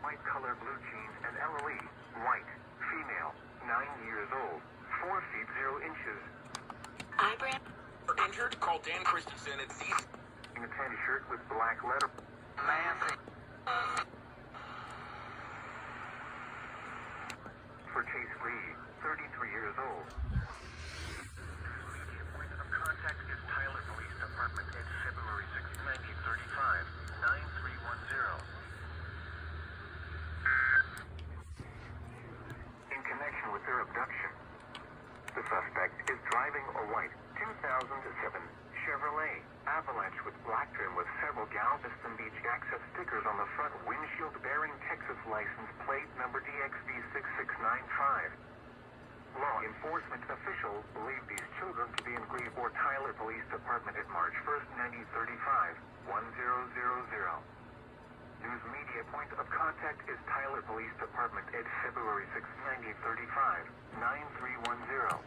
white color, blue jeans, and LOE. White. Female. 9 years old. 4 feet 0 inches. Eyebrow. Injured? Call Dan Christensen at C. In a tan shirt with black letter. For Chase Lee, 33 years old. Immediate point of contact is Tyler Police Department at February 6, 1935, 9310. In connection with their abduction, the suspect is driving a white 2007 Chevrolet Avalanche with black trim with several Galveston Beach access stickers on the front windshield bearing Texas license plate number WXK67. Law enforcement officials believe these children to be in Glebe or Tyler Police Department at March 1st, 1935, 1000. News media point of contact is Tyler Police Department at February 6, 1935, 9310.